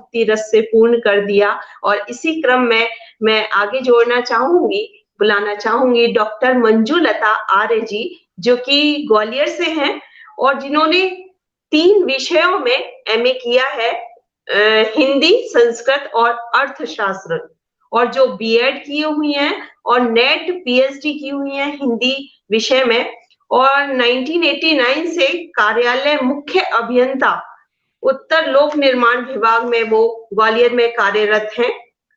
भक्ति रस से पूर्ण कर दिया। और इसी क्रम में मैं आगे बुलाना चाहूंगी डॉक्टर मंजुलता आर्य जी, जो कि ग्वालियर से हैं और जिन्होंने 3 विषयों में एमए किया है, हिंदी, संस्कृत और अर्थशास्त्र, और जो बीएड की हुई हैं और नेट पीएचडी की हुई हैं हिंदी विषय में, और 1989 से कार्यालय मुख्य अभियंता उत्तर लोक निर्माण विभाग में वो ग्वालियर में कार्यरत हैं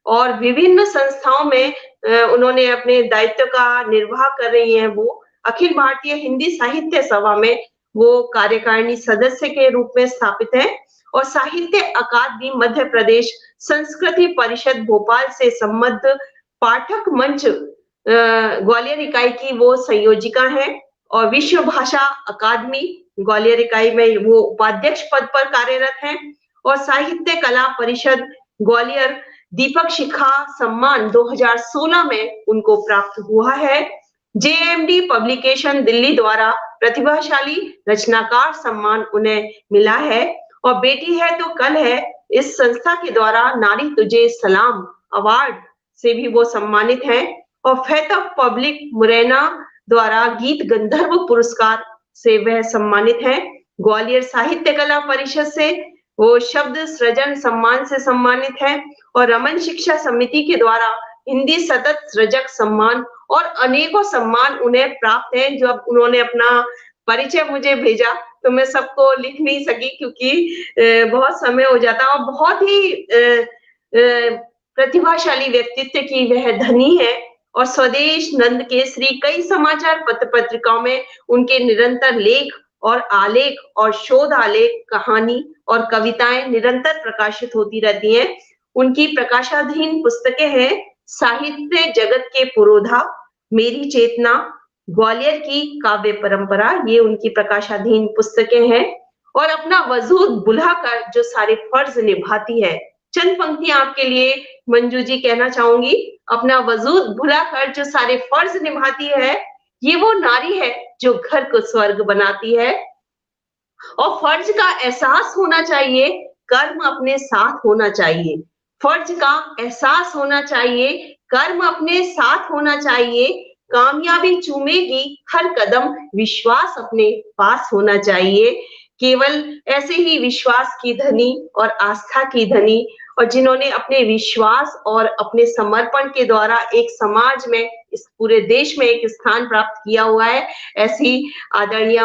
और विभिन्न संस्थाओं में उन्होंने अपने दायित्व का निर्वाह कर रही हैं। वो अखिल भारतीय हिंदी साहित्य सभा में वो कार्यकारिणी सदस्य के रूप में स्थापित हैं और साहित्य अकादमी मध्य प्रदेश संस्कृति परिषद भोपाल से संबद्ध पाठक मंच ग्वालियर इकाई की वो संयोजिका हैं और विश्व भाषा अकादमी ग्वालियर इकाई में वो उपाध्यक्ष पद पर कार्यरत हैं और साहित्य कला परिषद ग्वालियर दीपक शिखा सम्मान 2016 में उनको प्राप्त हुआ है। जेएमडी पब्लिकेशन दिल्ली द्वारा प्रतिभाशाली रचनाकार सम्मान उन्हें मिला है और बेटी है तो कल है इस संस्था के द्वारा नारी तुझे सलाम अवार्ड से भी वो सम्मानित हैं और फेथ ऑफ पब्लिक मुरैना द्वारा गीत गंधर्व पुरस्कार से वह सम्मानित हैं। ग्वालियर साहित्य कला परिषद से वो शब्द सृजन सम्मान से सम्मानित है और रमन शिक्षा समिति के द्वारा हिंदी सतत सृजक सम्मान और अनेकों सम्मान उन्हें प्राप्त हैं। जब उन्होंने अपना परिचय मुझे भेजा तो मैं सबको लिख नहीं सकी क्योंकि बहुत समय हो जाता और बहुत ही प्रतिभाशाली व्यक्तित्व की वह धनी है और स्वदेश नंद केसरी कई समाचार पत्र पत्रिकाओं में उनके निरंतर लेख और आलेख और शोध आलेख कहानी और कविताएं निरंतर प्रकाशित होती रहती हैं। उनकी प्रकाशाधीन पुस्तकें हैं साहित्य जगत के पुरोधा, मेरी चेतना, ग्वालियर की काव्य परंपरा, ये उनकी प्रकाशाधीन पुस्तकें हैं और अपना वजूद बुलाकर जो सारे फर्ज निभाती है। चंद पंक्तियां आपके लिए मंजू जी कहना चाहूंगी। अपना वजूद भुलाकर जो सारे फर्ज निभाती है, ये वो नारी है जो घर को स्वर्ग बनाती है और फर्ज का एहसास होना चाहिए, कर्म अपने साथ होना चाहिए। फर्ज का एहसास होना चाहिए, कर्म अपने साथ होना चाहिए, कामयाबी चूमेगी हर कदम, विश्वास अपने पास होना चाहिए। केवल ऐसे ही विश्वास की धनी और आस्था की धनी और जिन्होंने अपने विश्वास और अपने समर्पण के द्वारा एक समाज में, इस पूरे देश में एक स्थान प्राप्त किया हुआ है, ऐसी आदरणीय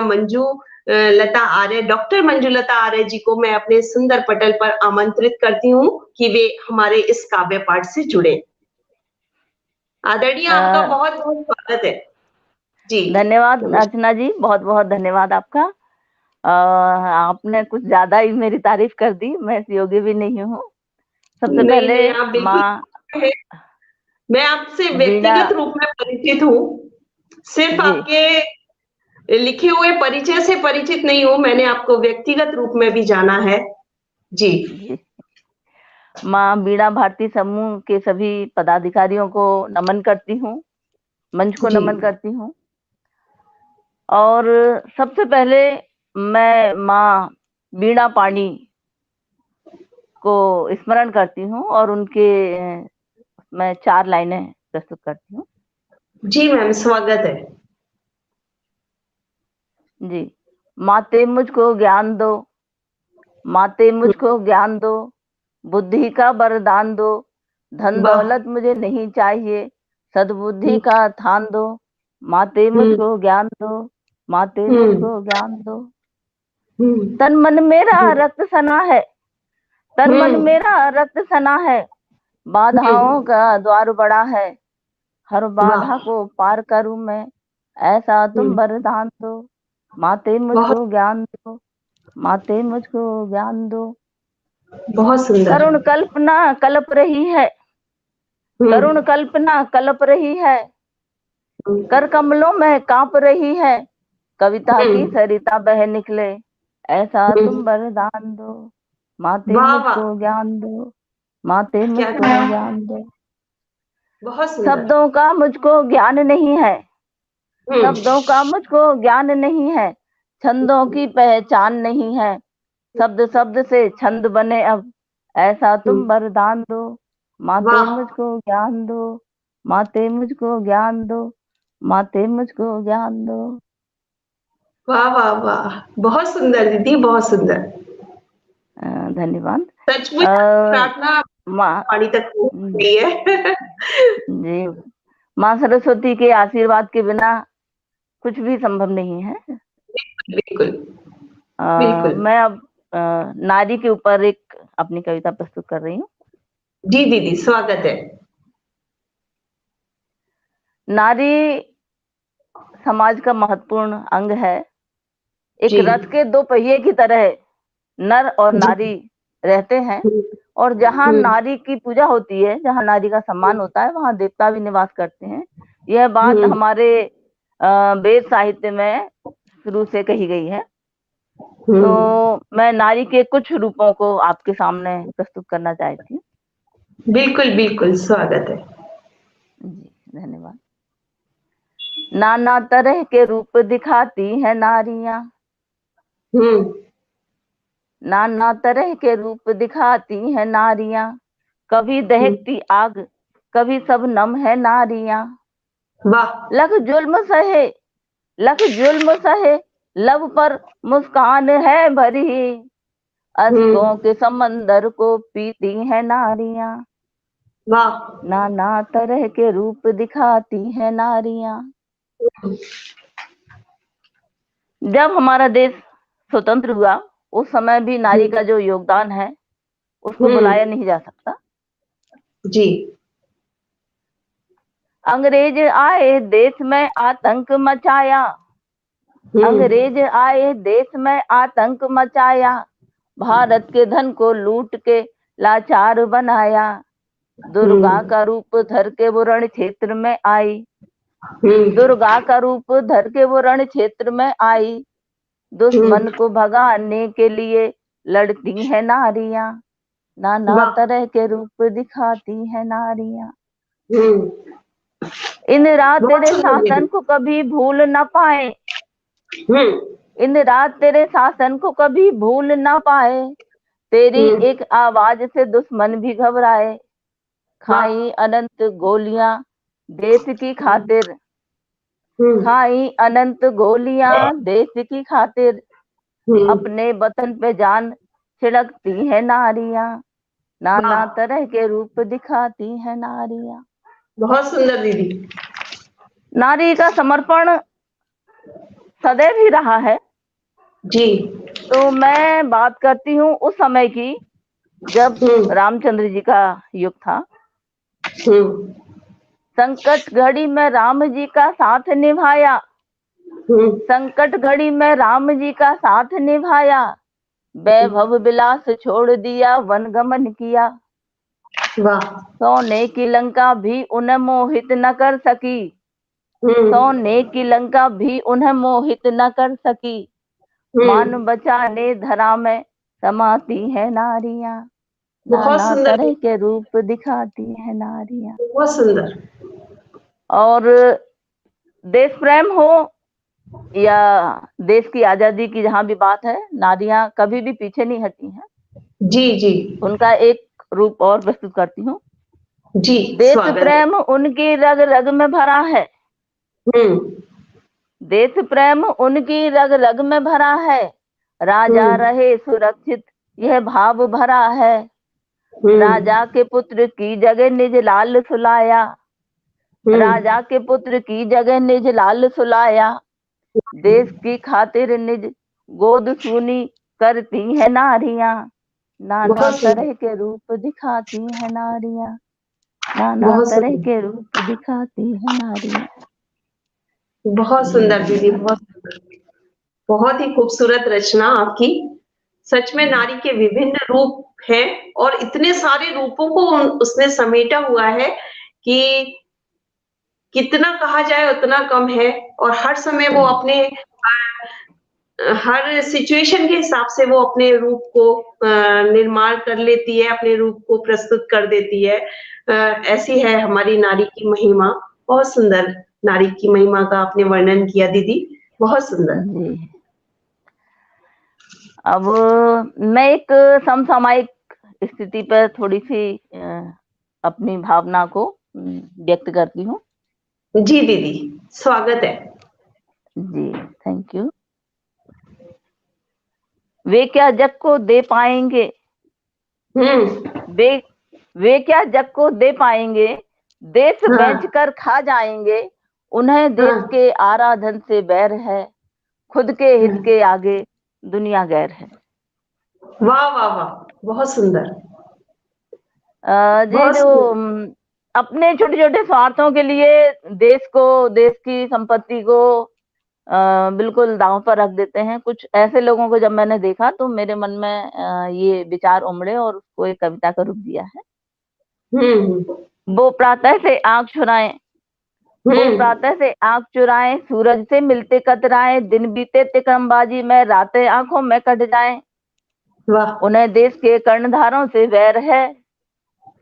लता आर्य, डॉक्टर मंजुलता आर्य जी को मैं अपने सुंदर पटल पर आमंत्रित करती हूँ कि वे हमारे इस काव्य पाठ से जुड़े। आदरणीय आपका बहुत बहुत स्वागत है जी। धन्यवाद अर्चना जी, बहुत बहुत धन्यवाद आपका। आपने कुछ ज्यादा ही मेरी तारीफ कर दी, मैं इस योग्य भी नहीं हूँ। सबसे पहले मैं आपसे व्यक्तिगत रूप में परिचित हूँ, सिर्फ आपके लिखे हुए परिचय से परिचित नहीं हूँ, मैंने आपको व्यक्तिगत रूप में भी जाना है जी। माँ बीणा भारती समूह के सभी पदाधिकारियों को नमन करती हूँ, मंच को नमन करती हूँ और सबसे पहले मैं माँ बीणा पाणी को स्मरण करती हूँ और उनके मैं 4 लाइनें प्रस्तुत करती हूँ। जी मैम, स्वागत है जी। माते मुझको ज्ञान दो, माते मुझको ज्ञान दो, बुद्धि का वरदान दो, धन दौलत मुझे नहीं चाहिए, सद्बुद्धि का थान दो, माते मुझको ज्ञान दो, माते मुझको ज्ञान दो। तन मन मेरा रक्त सना है, तन मन मेरा रक्त सना है, बाधाओं का द्वार बड़ा है, हर बाधा को पार करूं मैं, ऐसा तुम वरदान दो, माते मुझको ज्ञान दो, माते मुझको ज्ञान दो। बहुत सुंदर। करुण कल्पना कल्प रही है, करुण कल्पना कल्प रही है, कर कमलों में कांप रही है, कविता की सरिता बह निकले, ऐसा तुम वरदान दो, माते मुझको ज्ञान दो, माते मुझको ज्ञान दो। शब्दों का मुझको ज्ञान नहीं है, शब्दों का मुझको ज्ञान नहीं है, छंदों की पहचान नहीं है, शब्द शब्द से छंद बने अब, ऐसा तुम वरदान दो, माते वाह मुझको ज्ञान दो, माते मुझको ज्ञान दो, माते मुझको ज्ञान दो। वाह वाह वाह, बहुत सुंदर दीदी, बहुत सुंदर। धन्यवाद। सचमुच अ, प्रार्थना माँ वाणी तक पहुंच गई है। जी, माँ सरस्वती के आशीर्वाद के बिना कुछ भी संभव नहीं है। बिल्कुल अ, बिल्कुल। मैं अब नारी के ऊपर एक अपनी कविता प्रस्तुत कर रही हूँ। जी दीदी, स्वागत है। नारी समाज का महत्वपूर्ण अंग है। एक जी रथ के दो पहिए की तरह नर और जी। नारी रहते हैं, हम्म, और जहाँ हम्म, नारी की पूजा होती है, जहाँ नारी का सम्मान होता है, वहाँ देवता भी निवास करते हैं। यह बात हम्म, हमारे वेद साहित्य में शुरू से कही गई है। तो हम्म। मैं नारी के कुछ रूपों को आपके सामने प्रस्तुत करना चाहती हूँ। बिल्कुल बिल्कुल, स्वागत है। जी, धन्यवाद। नाना तरह के रूप दिखाती हैं नारियां, हम्म, नाना तरह के रूप दिखाती हैं नारियां, कभी हम्म। दहकती आग, कभी सब नम है नारियां। वाह। लख जुल्म सहे, लख जुल्म सहे, लब पर मुस्कान है भरी, हम्म। अश्कों के समंदर को पीती हैं नारियां। वाह। नाना तरह के रूप दिखाती हैं नारियां। जब हमारा देश स्वतंत्र हुआ, उस समय भी नारी का जो योगदान है उसको हम्म। बुलाया नहीं जा सकता। जी। अंग्रेज आए देश में आतंक मचाया, हम्म। अंग्रेज आए देश में आतंक मचाया, भारत के धन को लूट के लाचार बनाया। दुर्गा हम्म। का रूप धर के वो रण क्षेत्र में आई, हम्म। दुर्गा का रूप धर के वो रण क्षेत्र में आई, दुश्मन हम्म। को भगाने के लिए लड़ती हैं नारियां। नाना वाह। तरह के रूप दिखाती हैं नारियां। हम्म। इंदिरा बहुत तेरे सुंदर शासन दीदी। को कभी भूल न पाए, हम्म। इंदिरा तेरे शासन को कभी भूल न पाए, तेरी हम्म। एक आवाज से दुश्मन भी घबराए। वाह। खाई अनंत गोलियां देश की खातिर, हम्म। खाई अनंत गोलियां देश की खातिर, हम्म। अपने वतन पे जान छिड़कती है नारियां। वाह। नाना तरह के रूप दिखाती है नारियां। बहुत सुंदर दीदी। नारी का समर्पण सदैव ही रहा है। जी। तो मैं बात करती हूँ उस समय की, जब हम्म। रामचंद्र जी का युग था। हम्म। संकट घड़ी में राम जी का साथ निभाया, हम्म। संकट घड़ी में राम जी का साथ निभाया, वैभव विलास छोड़ दिया वन गमन किया। वाह। सोने की लंका भी उन्हें मोहित न कर सकी, हम्म। सोने की लंका भी उन्हें मोहित न कर सकी, मान हम्म। बचाने धरा में समाती है नारियां। बहुत नाना सुंदर तरह दीदी, के रूप दिखाती है नारियां। बहुत सुंदर। और देश प्रेम हो या देश की आजादी की जहां भी बात है, नारियां कभी भी पीछे नहीं हटी हैं। जी जी। उनका एक रूप और प्रस्तुत करती हूँ। जी, देश स्वागत है। प्रेम उनकी रग रग में भरा है, हम्म। देश प्रेम उनकी रग रग में भरा है, राजा हम्म। रहे सुरक्षित यह भाव भरा है। हम्म। राजा के पुत्र की जगह निज लाल सुलाया, हम्म। राजा के पुत्र की जगह निज लाल सुलाया, देश की खातिर निज गोद सूनी करती है नारियां। नाना बहुत सुंदर। तरह के रूप दिखाती है नारियां, नाना बहुत तरह सुंदर। के रूप दिखाती है नारियां। बहुत जी, सुंदर दीदी, धन्यवाद। बहुत सुंदर। बहुत ही खूबसूरत रचना आपकी। सच में नारी के विभिन्न रूप हैं, और इतने सारे रूपों को उसने समेटा हुआ है कि कितना कहा जाए उतना कम है। और हर समय वो अपने हर सिचुएशन के हिसाब से वो अपने रूप को निर्माण कर लेती है, अपने रूप को प्रस्तुत कर देती है। ऐसी है हमारी नारी की महिमा। बहुत सुंदर नारी की महिमा का आपने वर्णन किया दीदी, बहुत सुंदर। जी, अब मैं एक समसामयिक स्थिति पर थोड़ी सी अपनी भावना को व्यक्त करती हूँ। जी दीदी, स्वागत है। जी, थैंक यू। वे क्या जग को दे पाएंगे, वे वे क्या जग को दे पाएंगे, देश हाँ, बेच कर खा जाएंगे, उन्हें देश हाँ, के आराधन से बैर है, खुद के हित के आगे दुनिया गैर है। वाह वाह वाह, बहुत सुंदर। ये बहुत जो सुंदर। अपने छोटे छोटे स्वार्थों के लिए देश को, देश की संपत्ति को बिल्कुल दांव पर रख देते हैं। कुछ ऐसे लोगों को जब मैंने देखा तो मेरे मन में ये विचार उमड़े और उसको एक कविता का रूप दिया है। वो प्रातः से आंख चुराएं, वो प्रातः से आंख चुराएं, सूरज से मिलते कतराएं, दिन बीते तिकड़मबाजी में, रातें आंखों में कट जाएं। वाह। उन्हें देश के कर्णधारों से बैर है,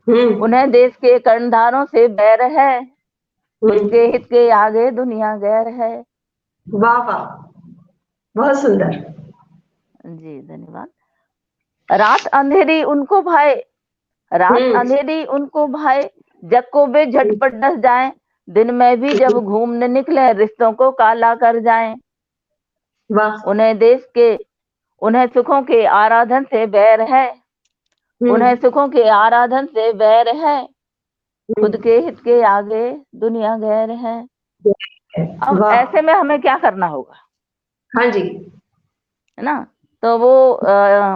उन्हें देश के कर्णधारों से बैर है, उसके हित के आगे दुनिया गैर है। वाह वाह, बहुत सुंदर। जी धन्यवाद। रात अंधेरी उनको भाए, रात अंधेरी उनको भाए, जग को वे झटपट डस जाएं, दिन में भी जब घूमने निकले रिश्तों को काला कर जाएं। वाह। उन्हें सुखों के आराधन से बैर है, उन्हें सुखों के आराधन से बैर है, खुद के हित के आगे दुनिया गैर है। अब वाह। ऐसे में हमें क्या करना होगा, हाँ जी। है ना? तो वो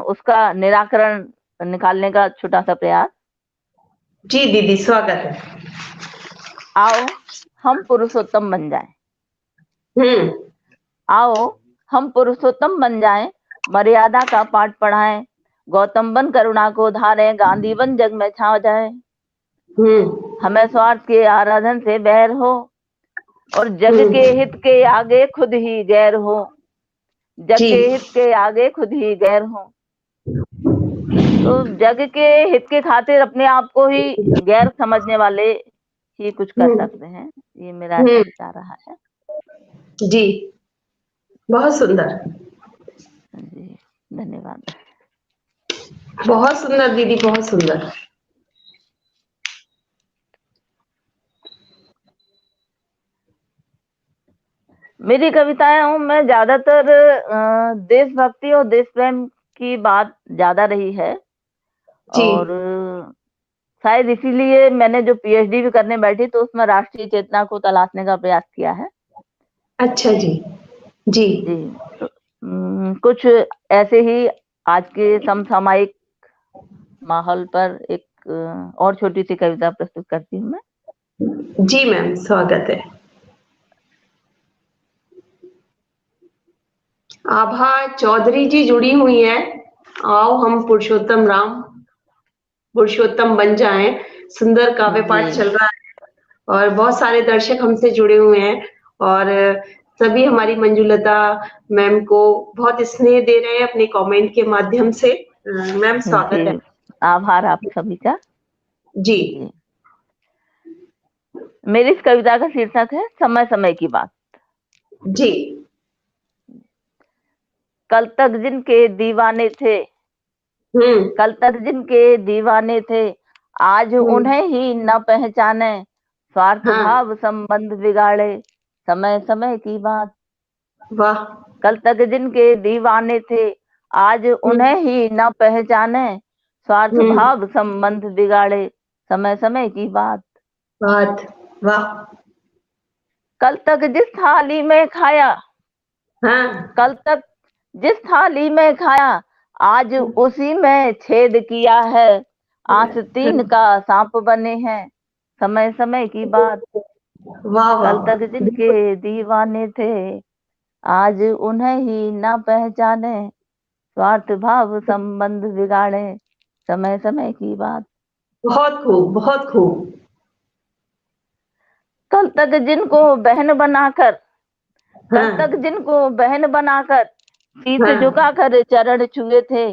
उसका निराकरण निकालने का छोटा सा प्रयास। जी दीदी, स्वागत है। आओ हम पुरुषोत्तम बन जाएं, आओ हम पुरुषोत्तम बन जाएं, मर्यादा का पाठ पढ़ाएं, गौतम बन करुणा को धारें, गांधी बन जग में छा जाए। हमें स्वार्थ के आराधन से बैर हो और जग के हित के आगे खुद ही गैर हो, जग जी। के हित के आगे खुद ही गैर हो। तो जग के हित के खातिर अपने आप को ही गैर समझने वाले ही कुछ कर सकते हैं। ये मेरा ऐसा विचार रहा है। जी, बहुत सुंदर। जी धन्यवाद। बहुत सुंदर दीदी, बहुत सुंदर। मेरी कविताएं में ज्यादातर देशभक्ति और देश प्रेम की बात ज्यादा रही है जी। और शायद इसीलिए मैंने जो पीएचडी भी करने बैठी तो उसमें राष्ट्रीय चेतना को तलाशने का प्रयास किया है। अच्छा जी। जी। जी तो कुछ ऐसे ही आज के समसामयिक माहौल पर एक और छोटी सी कविता प्रस्तुत करती हूँ मैं। जी मैम, स्वागत है। आभा चौधरी जी जुड़ी हुई हैं। आओ हम पुरुषोत्तम राम, पुरुषोत्तम बन जाएं। सुंदर काव्य पाठ चल रहा है और बहुत सारे दर्शक हमसे जुड़े हुए हैं और सभी हमारी मंजुलता मैम को बहुत स्नेह दे रहे हैं अपने कमेंट के माध्यम से। मैम स्वागत है। आभार आप सभी का। जी। मेरी इस कविता का शीर्षक है समय समय की बात। जी। कल तक जिनके दीवाने थे, कल तक जिनके दीवाने थे, आज उन्हें ही न पहचाने, स्वार्थ भाव संबंध बिगाड़े, समय समय की बात। वाह। कल तक जिनके दीवाने थे, आज उन्हें ही न पहचाने, स्वार्थ भाव संबंध बिगाड़े, समय समय की बात। बात। वाह। कल तक जिस थाली में खाया, कल तक जिस थाली में खाया, आज उसी में छेद किया है, आस्तीन का सांप बने हैं, समय समय की बात। वाह कल वाह। तक जिनके दीवाने थे, आज उन्हें ही ना पहचाने, स्वार्थ भाव संबंध बिगाड़े, समय समय की बात। बहुत खूब, बहुत खूब। कल तक जिनको बहन बनाकर, कल तक जिनको बहन बनाकर शीश झुकाकर चरण छुए थे,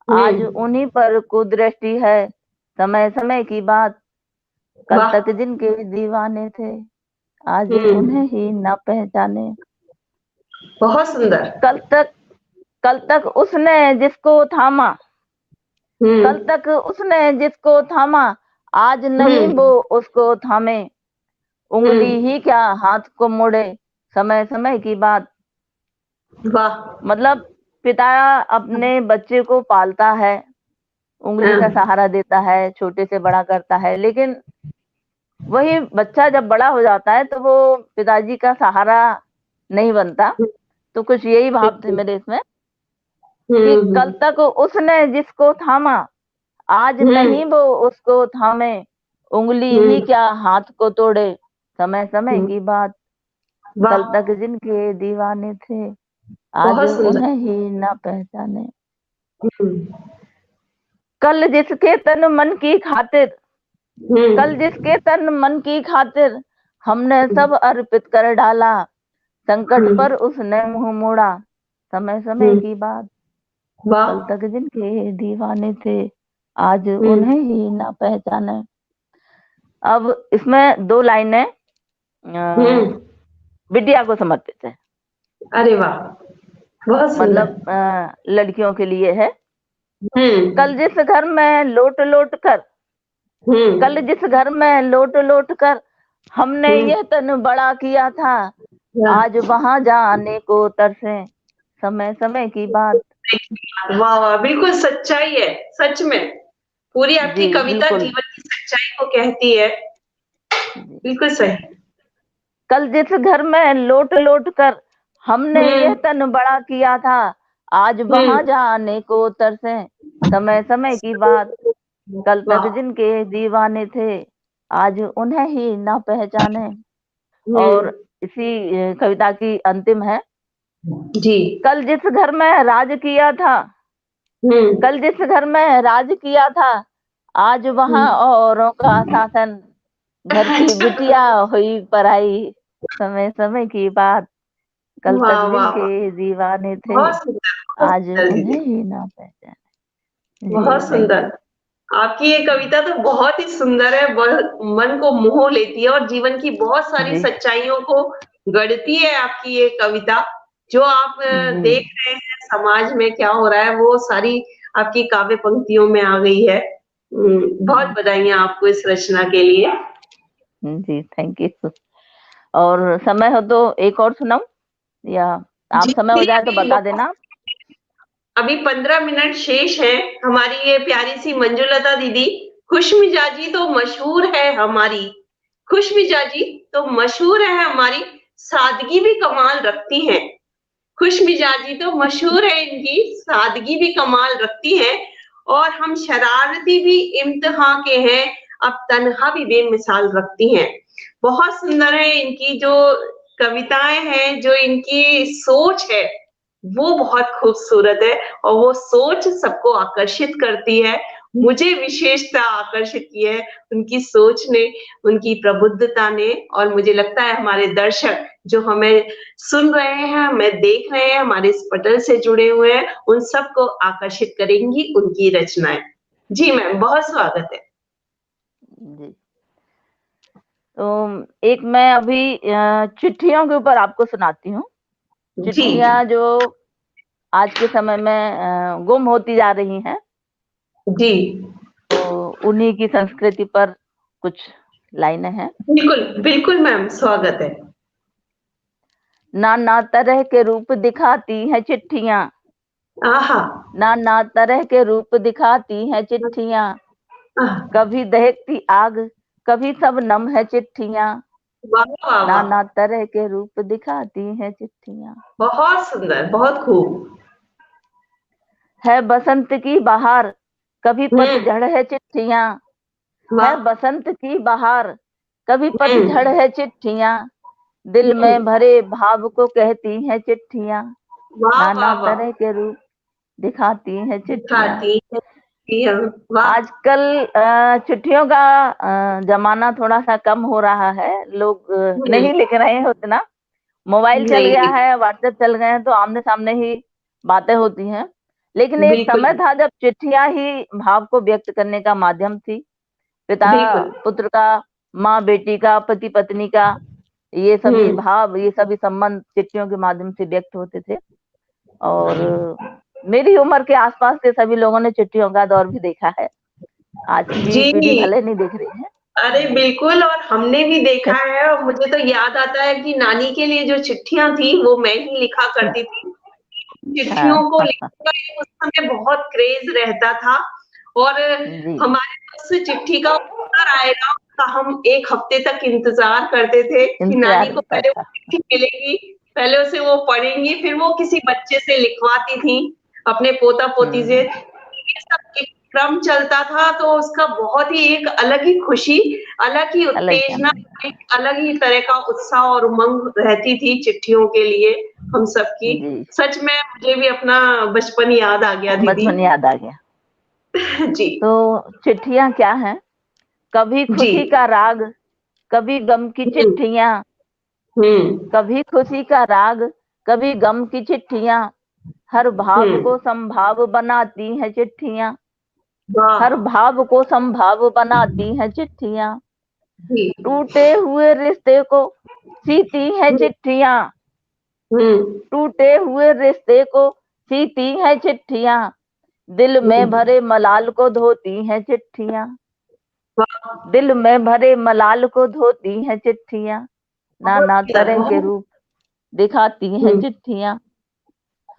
आज उन्हीं पर कुदृष्टि है, समय समय की बात। कल तक जिनके दीवाने थे, आज उन्हें ही ना पहचाने। बहुत सुंदर। कल तक उसने जिसको थामा, कल तक उसने जिसको थामा, आज नहीं वो उसको थामे। उंगली ही क्या हाथ को मोड़े, समय समय की बात। वाह। मतलब पिता अपने बच्चे को पालता है, उंगली का सहारा देता है, छोटे से बड़ा करता है, लेकिन वही बच्चा जब बड़ा हो जाता है तो वो पिताजी का सहारा नहीं बनता। तो कुछ यही भाव थे मेरे इसमें कि कल तक उसने जिसको थामा, आज नहीं वो उसको थामे। उंगली ही क्या हाथ को तोड़े, समय समय की बात। कल वाह, तक जिनके दीवाने थे, आज बहुत सुंदर। उन्हें ही ना पहचाने। हम्म कल जिसके तन मन की खातिर, कल हम्म जिसके तन मन की खातिर हमने सब अर्पित कर डाला। संकट पर उसने मुंह मोड़ा, समय समय हम्म, की बात। वाह। कल तक जिनके दीवाने थे, आज हम्म उन्हें ही ना पहचाने। अब इसमें दो लाइनें हम्म विद्या को समर्पित है। अरे वाह, बहुत सुंदर। मतलब लड़कियों के लिए है। हम्म कल जिस घर में लोट लोट कर, कल हम्म जिस घर में लोट लोट कर हमने हम्म यह तन बड़ा किया था, आज वाह वहां जाने को तरसे, समय समय की बात। वाह वाह, बिल्कुल सच्चाई है। सच में पूरी जी आपकी कविता बिल्कुल। जीवन की सच्चाई को कहती है। जी। बिल्कुल सही। कल जिस घर में लोट लोट कर हमने यह हम्म तन बड़ा किया था, आज वहां हम्म जाने को तरसे, समय समय की बात। कल तक वाह। जिनके दीवाने थे, आज उन्हें ही ना पहचाने। और हम्म इसी कविता की अंतिम है। जी। कल जिस घर में राज किया था, हम्म कल जिस घर में राज किया था, आज वहां हम्म। औरों का शासन। घर की अच्छा। बिटिया हुई पराई, समय समय की बात। कल तक वाह वाह वाह, जिनके दीवाने थे, बहुत सुंदर, बहुत आज सुंदर दीदी, उन्हें ही ना पहचाने। जी बहुत थैंक सुंदर। आपकी ये कविता तो बहुत ही सुंदर है, मन को मोह लेती है और जीवन की बहुत यू। सारी जी सच्चाइयों को गढ़ती है आपकी ये कविता। जो आप जी देख रहे हैं समाज में क्या हो रहा है, वो सारी आपकी काव्य पंक्तियों में आ गई है। बहुत बधाइयां आपको इस रचना के लिए। जी थैंक यू। और समय हो तो एक और सुनाऊं, या जी आप समय हो जी, जाए तो बता देना। अभी 15 मिनट शेष है। हमारी ये प्यारी सी मंजुलता दीदी, खुशमिजाजी तो मशहूर है हमारी, खुशमिजाजी तो मशहूर है हमारी, सादगी भी कमाल रखती है। खुशमिजाजी तो मशहूर है इनकी, सादगी भी कमाल रखती है, और हम शरारती भी इम्तिहां के हैं, अब तन्हा भी बेमिसाल रखती हैं। बहुत सुंदर है इनकी जो कविताएं हैं, जो इनकी सोच है वो बहुत खूबसूरत है, और वो सोच सबको आकर्षित करती है। मुझे विशेषता आकर्षित की है उनकी सोच ने, उनकी प्रबुद्धता ने, और मुझे लगता है हमारे दर्शक जो हमें सुन रहे हैं, हमें देख रहे हैं, हमारे इस पटल से जुड़े हुए हैं, उन सबको आकर्षित करेंगी उनकी रचनाएं। जी मैम, बहुत स्वागत है। जी तो एक मैं अभी चिट्ठियों के ऊपर आपको सुनाती हूँ। जी चिट्ठियां जो आज के समय में गुम होती जा रही हैं, जी, तो उन्हीं की संस्कृति पर कुछ लाइनें हैं। बिल्कुल बिल्कुल मैम, स्वागत है। नाना तरह के रूप दिखाती हैं चिट्ठियां, आहा। नाना तरह के रूप दिखाती हैं चिट्ठियां। आह, कभी दहकती आग, कभी शबनम है चिट्ठियां। वाह वाह वाह, नाना तरह के रूप दिखाती हैं चिट्ठियां। बहुत सुंदर, बहुत खूब। है बसंत की बहार, कभी हम्म पतझड़ है चिट्ठियां। है वाह। बसंत की बहार, कभी पतझड़ हम्म है चिट्ठियां। दिल में भरे भाव को कहती हैं चिट्ठियां। वाह नाना वाह वाह, तरह के रूप दिखाती हैं चिट्ठियां। दिखाती है कि हम, वाह। आजकल चिट्ठियों का जमाना थोड़ा सा कम हो रहा है। लोग हम्म, नहीं लिख रहे हैं उतना। मोबाइल चल नहीं गया नहीं, है, व्हाट्सएप चल गए हैं, तो आमने सामने ही बातें होती हैं। लेकिन एक बिल्कुल समय था जब चिट्ठियां ही भाव को व्यक्त करने का माध्यम थी। पिता बिल्कुल। पुत्र का, माँ बेटी का, पति पत्नी का, ये सभी हम्म भाव, ये सभी संबंध चिट्ठियों के माध्यम से व्यक्त होते थे। और मेरी उम्र के आसपास के सभी लोगों ने चिट्ठियों का दौर भी देखा है। आज की पीढ़ी जी, भले नहीं देख रही है। अरे बिल्कुल, और हमने भी देखा है, और मुझे तो याद आता है कि नानी के लिए जो चिट्ठियाँ थी वो मैं ही लिखा करती थी। चिट्ठियों हाँ, को लिखने का एक उस समय बहुत क्रेज़ रहता था, और जी, हमारे पास चिट्ठी का उत्तर आएगा, उसका हम 1 हफ्ते तक इंतज़ार करते थे कि नानी इंतजार को होता पहले वो था। चिट्ठी मिलेगी, पहले उसे वो पढ़ेंगी, फिर वो किसी बच्चे से लिखवाती थी, अपने पोता-पोती से। हुँ, ये सब एक क्रम चलता था, तो उसका बहुत ही एक अलग ही खुशी, अलग ही अलग ही उत्तेजना, आनंद। एक अलग ही तरह का उत्साह और उमंग रहती थी चिट्ठियों के लिए हम सबकी। जी, सच में मुझे भी अपना बचपन याद आ गया दीदी। बचपन याद आ गया। जी, तो चिट्ठियाँ क्या हैं? कभी जी। खुशी का राग, कभी गम की हुँ, चिट्ठियाँ, हुँ, कभी खुशी का राग, कभी गम की चिट्ठियाँ, हर हुँ। भाव को संभाव बनाती हैं चिट्ठियाँ, वाह! हर भाव को संभाव बनाती हैं चिट्ठियाँ, जी। टूटे हुए रिश्ते को सीती हैं हुँ, चिट्ठियाँ, हुँ, टूटे हुए रिश्ते को सीती हैं चिट्ठियाँ, दिल हुँ। में भरे मलाल को धोती हैं चिट्ठियाँ, वाह! दिल में भरे मलाल को धोती हैं चिट्ठियाँ, बहुत नाना सुंदर, तरह के बहुत। रूप दिखाती हैं हुँ, चिट्ठियाँ,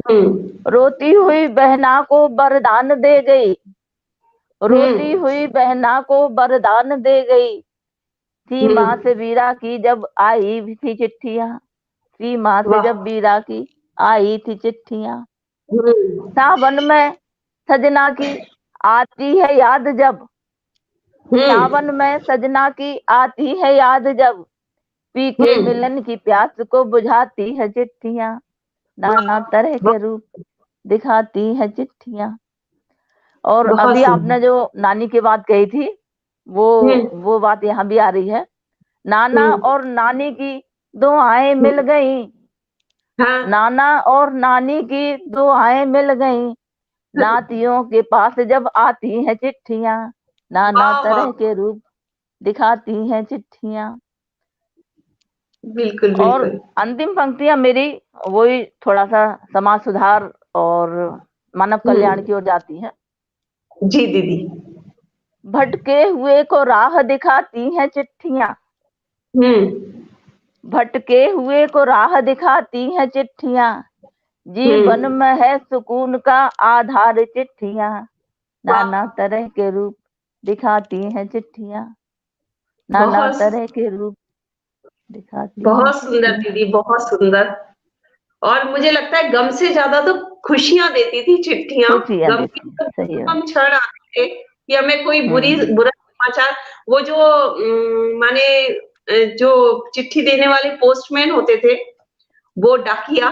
हुँ, रोती हुई बहना को वरदान दे गई, हुँ, रोती हुई बहना को वरदान दे गई, हुँ। सीमा से वीरा की जब आई भी थी चिट्ठियाँ, सीमा से वाह! जब वीरा की आई थी चिट्ठियाँ, हुँ, सावन में सजना की आती है याद जब, हुँ, सावन में सजना की आती है याद जब, पी हुँ। के मिलन की प्यास को बुझाती है चिट्ठियाँ, नाना वाह! तरह के बहुत रूप दिखाती है चिट्ठियाँ। और बहुत अभी आपने सुंदर। जो नानी की बात कही थी, वो हुँ, वो बात यहाँ भी आ रही है। नाना हुँ, और नानी की दुआएं हुँ। मिल गईं, हाँ। नाना और नानी की दुआएं मिल गईं, नातियों के पास जब आती हैं चिट्ठियाँ, नाना वाह, वाह! तरह के रूप दिखाती हैं चिट्ठियाँ। बिल्कुल, और बिल्कुल। अंतिम पंक्तियाँ मेरी वही थोड़ा-सा समाज सुधार और मानव हुँ। कल्याण की ओर जाती हैं। जी, दीदी। भटके हुए को राह दिखाती हैं चिट्ठियाँ, हुँ, भटके हुए को राह दिखाती हैं चिट्ठियाँ, हुँ। जीवन में है सुकून का आधार चिट्ठियाँ, नाना वाह! तरह के रूप दिखाती हैं चिट्ठियाँ, नाना बहुत तरह के रूप दिखाती हैं बहुत सुंदर चिट्ठियाँ। दीदी, बहुत सुंदर। और मुझे लगता है गम से ज़्यादा तो खुशियाँ देती थी चिट्ठियाँ। खुशियाँ गम के देती हैं, तो सही बात। कम क्षण आते थे कि हमें कोई हुँ, बुरा समाचार, वो जो माने जो चिट्ठी देने वाले पोस्टमैन होते थे, वो डाकिया,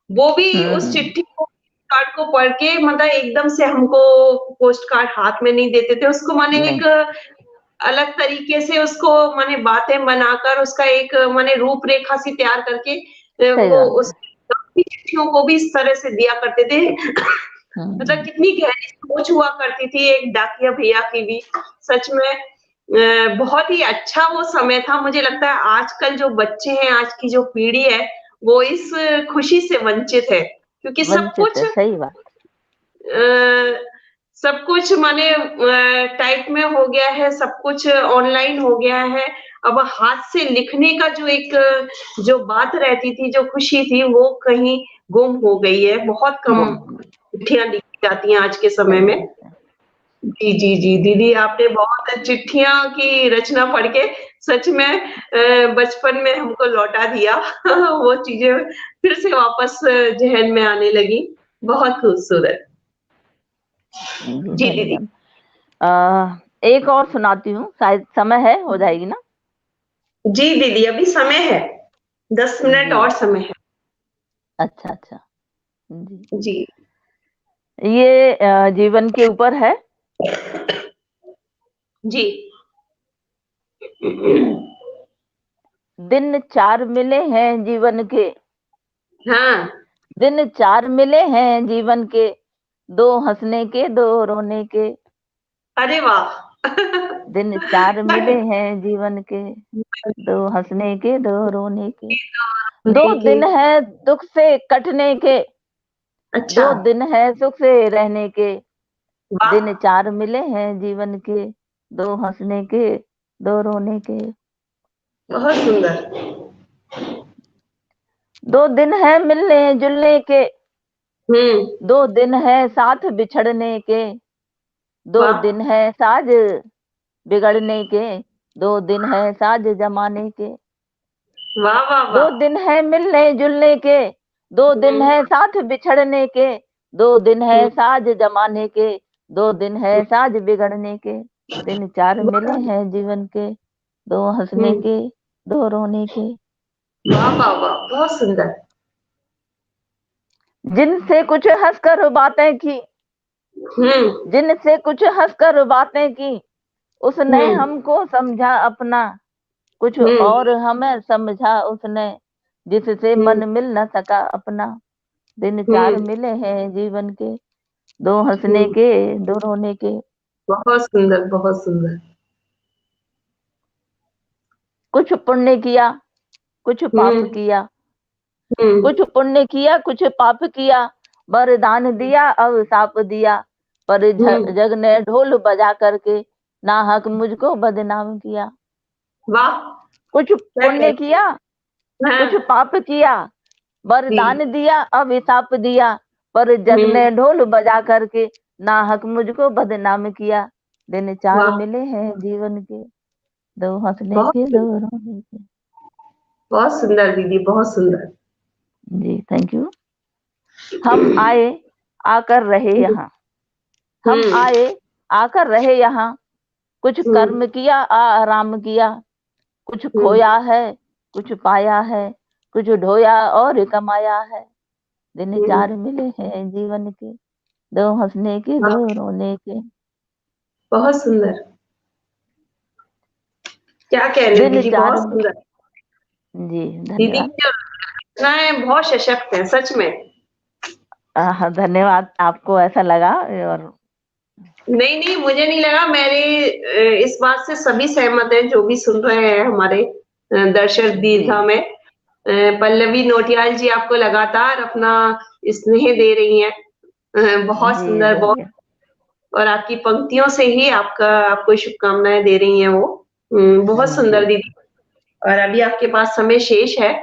वो भी उस हुँ, चिट्ठी को, कार्ड को पढ़ के मतलब एकदम से हमको पोस्ट कार्ड हाथ में नहीं देते थे। उसको माने नहीं, एक अलग तरीके से उसको माने बातें बनाकर उसका एक माने रूपरेखा सी तैयार करके सही वो बात उस है। चिट्ठियों को भी इस तरह से दिया करते थे। मतलब हुँ, कितनी गहरी सोच हुआ करती थी एक डाकिया भैया की भी। सच में बहुत ही अच्छा वो समय था। मुझे लगता है आजकल जो बच्चे हैं, आज की जो पीढ़ी है, वो इस खुशी से वंचित है। क्योंकि वंचित है, सही बात। सब कुछ माने टाइप में हो गया है, सब कुछ ऑनलाइन हो गया है। अब हाथ से लिखने का जो एक जो बात रहती थी, जो खुशी थी, वो कहीं गुम हो गई है। बहुत कम गुम हो गई, चिट्ठियाँ लिखी जाती हैं आज के समय सही में। बात है। जी, जी, जी। दीदी आपने बहुत चिट्ठियाँ की रचना पढ़ के सच में बचपन में हमको लौटा दिया। वो चीज़ें फिर से वापस ज़हन में आने लगी। बहुत खूबसूरत। जी, जी, दीदी। धन्यवाद। एक और सुनाती हूँ, शायद समय है, हो जाएगी ना? जी, दीदी, अभी समय है। 10 मिनट जी, और समय है। अच्छा, अच्छा। जी, जी। ये जीवन के ऊपर है। जी। दिन 4 मिले हैं जीवन के, हाँ। दिन 4 मिले हैं जीवन के, 2 हँसने के, 2 रोने के। अरे वाह! दिन 4 मिले हैं जीवन के, 2 हँसने के, 2 रोने के। 2 होने के। दिन हैं दुःख से कटने के, अच्छा। 2 दिन है सुख से रहने के, वाह। दिन 4 मिले हैं जीवन के, 2 हंसने के 2 रोने के। बहुत सुंदर। 2 दिन है मिलने जुलने के, हम्म। 2 दिन है साथ बिछड़ने के, 2 वाह दिन है साज बिगड़ने के, 2 दिन है साज जमाने के। वाह वाह 2 वाह। दिन है मिलने जुलने के, 2 दिन हम्म। है साथ बिछड़ने के, 2 दिन है हम्म। साज जमाने के, 2 दिन है साज बिगड़ने के। दिन 4 मिले हैं जीवन के, 2 हंसने हम्म। के 2 रोने के। वाह वाह वाह, बहुत सुंदर। जिनसे कुछ हंसकर बातें की, हम्म। जिनसे कुछ हंसकर बातें की, उसने हम्म। हमको समझा अपना, कुछ हम्म। और हमें समझा उसने, जिससे हम्म। मन मिल न सका अपना। दिन 4 हम्म। मिले हैं जीवन के, 2 हंसने हम्म। के 2 रोने के। बहुत सुंदर, बहुत सुंदर। कुछ पुण्य किया, कुछ पाप हम्म। किया, हम्म। कुछ पुण्य किया कुछ पाप किया, वरदान दिया अभिशाप दिया, पर हम्म। जग ने ढोल बजा करके नाहक मुझको बदनाम किया। वाह। कुछ क्या पुण्य कहते किया, हैं। कुछ हाँ। पाप किया, जी। वरदान दिया अभिशाप दिया, पर जग हम्म। ने ढोल बजा करके नाहक मुझको बदनाम किया। दिन 4 वाह। मिले हैं जीवन के, 2 हंसने बहुत के 2 सुंदर, रोने के। बहुत सुंदर दीदी, बहुत सुंदर। जी थैंक यू। हम आए आकर रहे यहाँ, हम हम्म। आए आकर रहे यहाँ, कुछ हम्म। कर्म किया आराम किया, कुछ हम्म। खोया है कुछ पाया है, कुछ ढोया और कमाया है। दिन हम्म। 4 मिले हैं जीवन के, 2 हंसने के वाह, 2 रोने के। बहुत सुंदर। क्या कहने दिन दीदी, 4 बहुत सुंदर। जी दीदी धन्यवाद। की जो रचनाएं बहुत सशक्त है, सच में। धन्यवाद, आपको ऐसा लगा और नहीं नहीं, मुझे नहीं लगा। मैंने इस बात से सभी सहमत हैं जो भी सुन रहे हैं हमारे दर्शक जी दीर्घा में। पल्लवी नौटियाल जी आपको लगातार अपना स्नेह दे रही हैं। बहुत जी सुंदर, बहुत। धन्य और आपकी पंक्तियों से ही आपका आपको शुभकामनाएं दे रही हैं वो। बहुत जी सुंदर दीदी। और अभी आपके पास समय शेष है।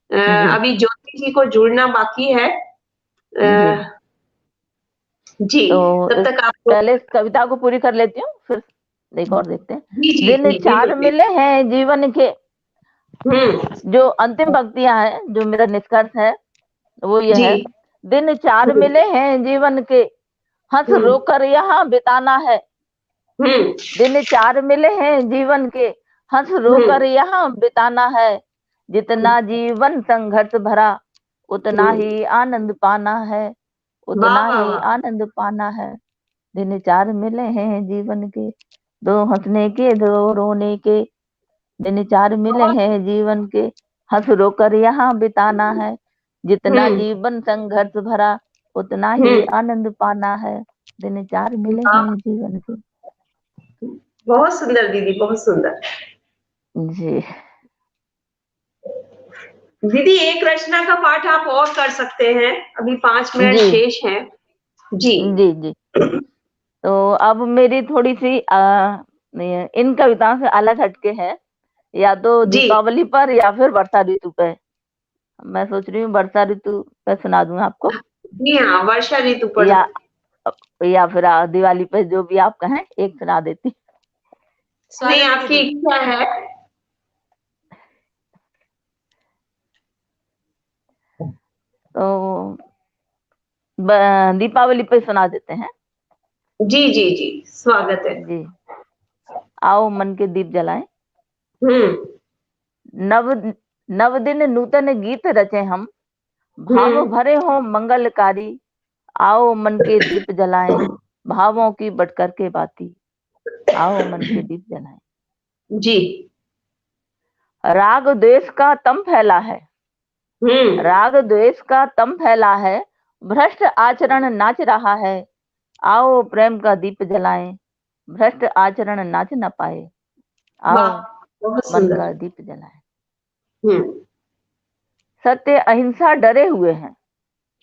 जी अभी ज्योति जी को जुड़ना बाकी है। जी। जी। तो तब तक आपको। पहले इस कविता को पूरी कर लेती हूँ, फिर एक और देखते हैं। जी जी दिन जी, बिल्कुल 4 मिले बिल्कुल। हैं जीवन के, हम्म। जो अंतिम पंक्तियां हैं, जो मेरा निष्कर्ष है वो ये जी। है। दिन 4 हम्म। मिले हैं जीवन के, हंस हम्म। रोकर यहाँ बिताना है। हम्म। दिन 4 मिले हैं जीवन के, हंस रोकर हम्म। यहाँ बिताना है। जितना जीवन संघर्ष भरा, उतना हम्म। ही आनंद पाना है, वाह उतना वाह ही वाह। आनंद पाना है। दिन 4 मिले हैं जीवन के, 2 हंसने के 2 रोने के। दिन 4 मिले बहुत। हैं जीवन के, हंस रोकर यहाँ बिताना है। जितना हम्म। जीवन संघर्ष भरा, उतना ही हम्म। आनंद पाना है। दिन 4 मिले वाह, हैं जीवन के। बहुत सुंदर दीदी, बहुत सुंदर। जी दीदी एक रचना का पाठ आप और कर सकते हैं। अभी 5 मिनट जी शेष हैं। जी। जी जी। तो अब मेरी थोड़ी सी इन कविताओं से अलग हटके है, या तो जी। दीपावली पर या फिर वर्षा ऋतु पे। मैं सोच रही हूँ वर्षा ऋतु पे सुना दूं आपको, जी हाँ, वर्षा ऋतु पर। या फिर दिवाली पे, जो भी आप कहें एक सुना देती। नहीं, आपकी इच्छा है। तो दीपावली पे सुना देते हैं। जी जी जी, स्वागत है। जी। आओ मन के दीप जलाएं, हम्म। नव नव दिन नूतन गीत रचे हम, भाव हम्म। भरे हो मंगलकारी। आओ मन के दीप जलाएं, भावों की बढ़ के बाती। आओ मन के दीप जलाएं। जी। राग द्वेष का तम फैला है, हम्म। राग द्वेष का तम फैला है, भ्रष्ट आचरण नाच रहा है। आओ प्रेम का दीप जलाएं, भ्रष्ट आचरण नाच न पाए। वाह, आओ बहुत मन सुंदर। का दीप जलाएं। हम्म। सत्य अहिंसा डरे हुए हैं,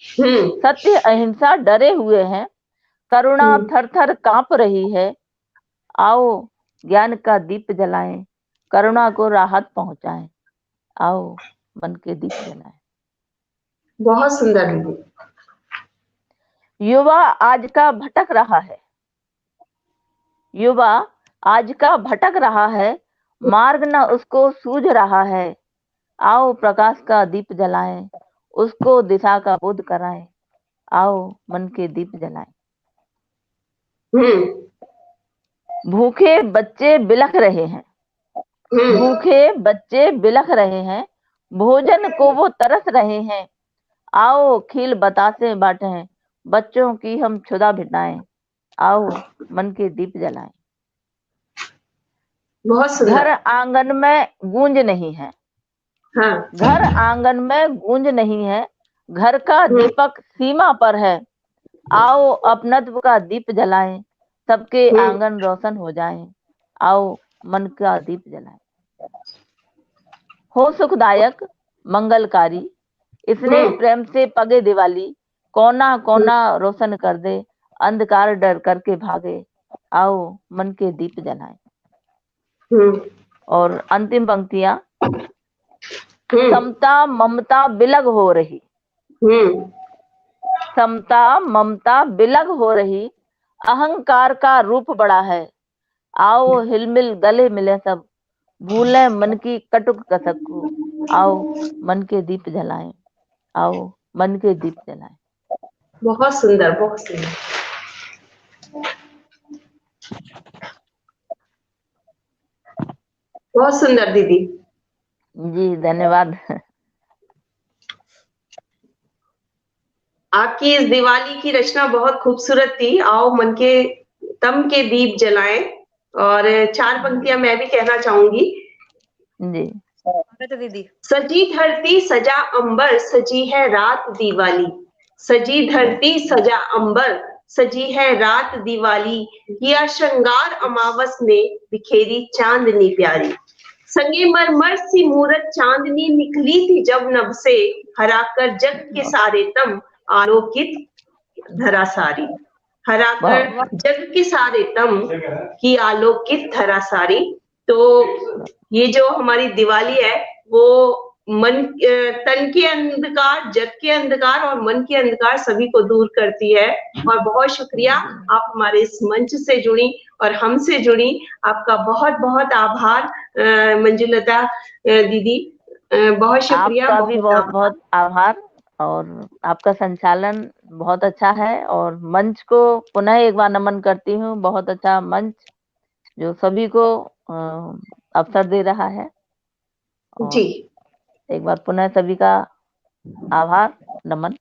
सत्य अहिंसा डरे हुए हैं, करुणा थर थर कांप रही है। आओ ज्ञान का दीप जलाएं, करुणा को राहत पहुंचाएं। आओ मन के दीप जलाएं। बहुत सुंदर दीदी। युवा आज का भटक रहा है, युवा आज का भटक रहा है, मार्ग न उसको सूझ रहा है। आओ प्रकाश का दीप जलाएं, उसको दिशा का बोध कराएं। आओ मन के दीप जलाएं। भूखे बच्चे बिलख रहे हैं, भूखे बच्चे बिलख रहे हैं, भोजन को वो तरस रहे हैं। आओ खील बतासे बांटें, बच्चों की हम क्षुधा मिटाएं। आओ मन के दीप जलाएं। बहुत घर सुंदर। आंगन में गूंज नहीं है, हाँ। घर आंगन में गूंज नहीं है, घर का दीपक सीमा पर है। आओ अपनत्व का दीप जलाएं, सबके आंगन रोशन हो जाएं। आओ मन का दीप जलाएं। हो सुखदायक मंगलकारी, इसने प्रेम से पगे दिवाली। कोना कोना रोशन कर दे, अंधकार डर करके भागे। आओ मन के दीप जलाएं। और अंतिम पंक्तियां, समता ममता बिलग हो रही, समता ममता बिलग हो रही, अहंकार का रूप बड़ा है। आओ हिलमिल गले मिले सब, भूलें मन की कटुक कसक को। आओ मन के दीप जलाएं। आओ मन के दीप जलाएं। बहुत सुंदर, बहुत सुंदर। बहुत सुंदर दीदी। जी धन्यवाद। आपकी इस दिवाली की रचना बहुत खूबसूरत थी। आओ मन के तम के दीप जलाएं। और 4 पंक्तियां मैं भी कहना चाहूंगी। जी दीदी। सजी धरती सजा अंबर, सजी है रात दिवाली। सजी धरती सजा अंबर, सजी है रात दिवाली। किया श्रृंगार अमावस ने, बिखेरी चांदनी प्यारी। संगे मरमर सी मूरत चांदनी निकली थी जब नभ से, हराकर जग के सारे तम, आलोकित धरा सारी। हराकर जग के सारे तम की आलोकित धरा सारी। तो ये जो हमारी दिवाली है वो मन तन के अंधकार, जग के अंधकार और मन के अंधकार सभी को दूर करती है। और बहुत शुक्रिया, आप हमारे इस मंच से जुड़ी और हमसे जुड़ी। आपका बहुत बहुत आभार मंजुलता दीदी। बहुत शुक्रिया। आपका भी बहुत बहुत आभार। और आपका संचालन बहुत अच्छा है, और मंच को पुनः एक बार नमन करती हूँ। बहुत अच्छा मंच जो सभी को अवसर दे रहा है। जी एक बार पुनः सभी का आभार, नमन।